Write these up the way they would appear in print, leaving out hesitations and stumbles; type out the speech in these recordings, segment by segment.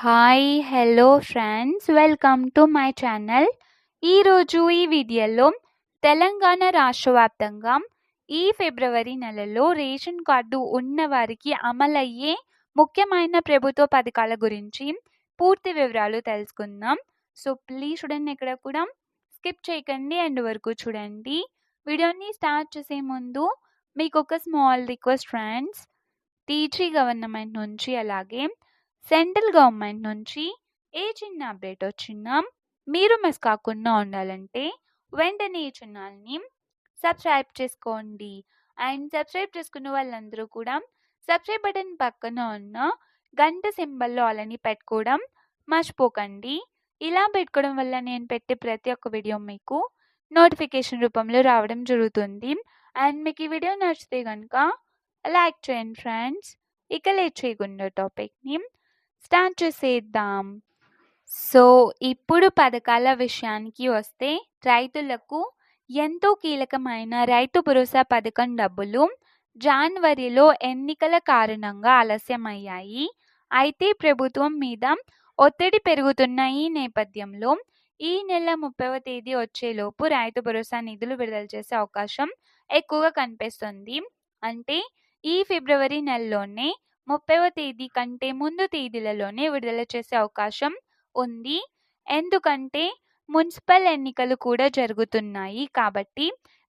Hi! Hello friends! Welcome to my channel. ఈరోజు ఈ వీడియోలో తెలంగాణ రాష్ట్ర వ్యాప్తంగా ఈ ఫిబ్రవరి నెలలో రేషన్ కార్డు ఉన్నవారికి అమలయ్యే ముఖ్యమైన ప్రభుత్వ పథకాల గురించి పూర్తి వివరాలు తెలుసుకుందాం. సో ప్లీజ్ చూడండి, ఎక్కడ కూడా స్కిప్ చేయకండి, ఎండ్ వరకు చూడండి. వీడియోని స్టార్ట్ చేసే ముందు మీకు ఒక small request friends. TG government నుంచి అలాగే సెంట్రల్ గవర్నమెంట్ నుంచి ఏ చిన్న అప్డేట్ వచ్చినా మీరు మిస్ కాకుండా ఉండాలంటే వెంటనే ఈ ఛానల్ని సబ్స్క్రైబ్ చేసుకోండి. అండ్ సబ్స్క్రైబ్ చేసుకున్న వాళ్ళందరూ కూడా సబ్స్క్రైబ్ బటన్ పక్కన ఉన్న గంట సింబల్లో అలాని పెట్టుకోవడం మర్చిపోకండి. ఇలా పెట్టుకోవడం వల్ల నేను పెట్టే ప్రతి ఒక్క వీడియో మీకు నోటిఫికేషన్ రూపంలో రావడం జరుగుతుంది. అండ్ మీకు ఈ వీడియో నచ్చితే కనుక లైక్ చేయండి ఫ్రెండ్స్. ఇక లేట్ చేయకుండా టాపిక్ని స్టార్ట్ చేసేద్దాం. సో ఇప్పుడు పథకాల విషయానికి వస్తే, రైతులకు ఎంతో కీలకమైన రైతు భరోసా పథకం డబ్బులు జనవరిలో ఎన్నికల కారణంగా ఆలస్యమయ్యాయి. అయితే ప్రభుత్వం మీద ఒత్తిడి పెరుగుతున్న ఈ నేపథ్యంలో ఈ నెల 30వ తేదీ వచ్చేలోపు రైతు భరోసా నిధులు విడుదల చేసే అవకాశం ఎక్కువగా కనిపిస్తుంది. అంటే ఈ ఫిబ్రవరి నెలలోనే 30వ తేదీ కంటే ముందు తేదీలలోనే విడుదల చేసే అవకాశం ఉంది. ఎందుకంటే మున్సిపల్ ఎన్నికలు కూడా జరుగుతున్నాయి కాబట్టి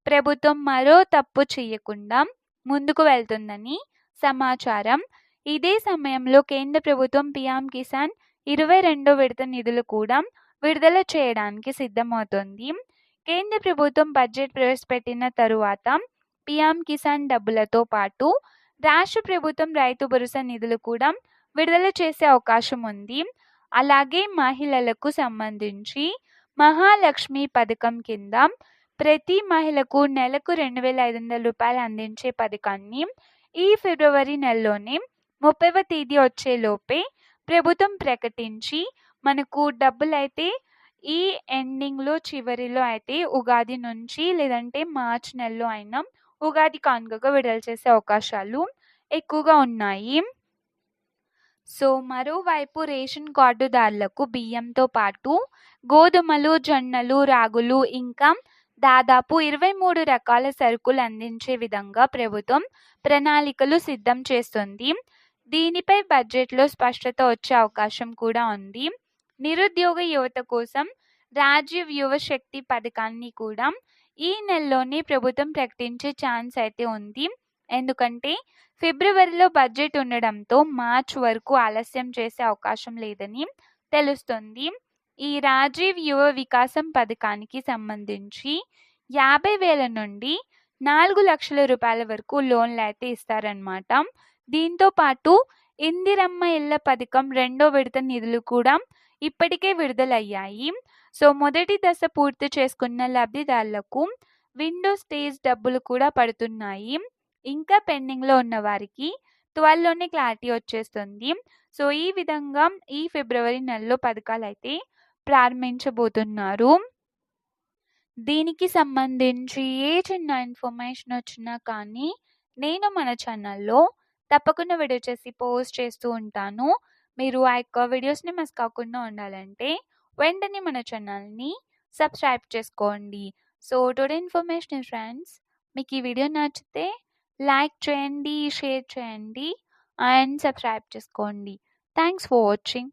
ప్రభుత్వం మరో తప్పు చేయకుండా ముందుకు వెళ్తుందని సమాచారం. ఇదే సమయంలో కేంద్ర ప్రభుత్వం పీఎం కిసాన్ 22వ విడత నిధులు కూడా విడుదల చేయడానికి సిద్ధమవుతోంది. కేంద్ర ప్రభుత్వం బడ్జెట్ ప్రవేశపెట్టిన తరువాత పీఎం కిసాన్ డబ్బులతో పాటు రాష్ట్ర ప్రభుత్వం రైతు భరోసా నిధులు కూడా విడుదల చేసే అవకాశం ఉంది. అలాగే మహిళలకు సంబంధించి మహాలక్ష్మి పథకం కింద ప్రతి మహిళకు నెలకు 2,500 రూపాయలు అందించే పథకాన్ని ఈ ఫిబ్రవరి నెలలోనే 30వ తేదీ వచ్చేలోపే ప్రభుత్వం ప్రకటించి మనకు డబ్బులైతే ఈ ఎండింగ్లో చివరిలో అయితే ఉగాది నుంచి లేదంటే మార్చి నెలలో అయినా ఉగాది కానుకగా విడుదల చేసే అవకాశాలు ఎక్కువగా ఉన్నాయి. సో మరోవైపు రేషన్ కార్డుదారులకు బియ్యంతో పాటు గోధుమలు, జొన్నలు, రాగులు ఇంకా దాదాపు 23 రకాల సరుకులు అందించే విధంగా ప్రభుత్వం ప్రణాళికలు సిద్ధం చేస్తుంది. దీనిపై బడ్జెట్లో స్పష్టత వచ్చే అవకాశం కూడా ఉంది. నిరుద్యోగ యువత కోసం రాజీవ్ యువ శక్తి పథకాన్ని కూడా ఈ నెలలోనే ప్రభుత్వం ప్రకటించే ఛాన్స్ అయితే ఉంది. ఎందుకంటే ఫిబ్రవరిలో బడ్జెట్ ఉండడంతో మార్చ్ వరకు ఆలస్యం చేసే అవకాశం లేదని తెలుస్తుంది. ఈ రాజీవ్ యువ వికాసం పథకానికి సంబంధించి 50,000 నుండి 4 లక్షల రూపాయల వరకు లోన్లు అయితే ఇస్తారనమాట. దీంతో పాటు ఇందిరమ్మ ఇళ్ల పథకం 2వ విడత నిధులు కూడా ఇప్పటికే విడుదలయ్యాయి. సో మొదటి దశ పూర్తి చేసుకున్న లబ్ధిదారులకు విండో స్టేజ్ డబ్బులు కూడా పడుతున్నాయి. ఇంకా పెండింగ్లో ఉన్న వారికి త్వరలోనే క్లారిటీ వచ్చేస్తుంది. సో ఈ విధంగా ఈ ఫిబ్రవరి నెలలో పథకాలు అయితే ప్రారంభించబోతున్నారు. దీనికి సంబంధించి ఏ చిన్న ఇన్ఫర్మేషన్ వచ్చినా కానీ నేను మన ఛానల్లో తప్పకుండా వీడియో చేసి పోస్ట్ చేస్తూ ఉంటాను. మీరు ఆ యొక్క వీడియోస్ని మిస్ కాకుండా ఉండాలంటే వెంటనే మన ఛానల్ని సబ్స్క్రైబ్ చేసుకోండి. సో టుడే ఇన్ఫర్మేషన్ ఫ్రెండ్స్, మీకు ఈ వీడియో నచ్చితే లైక్ చేయండి, షేర్ చేయండి అండ్ సబ్స్క్రైబ్ చేసుకోండి. Thanks for watching.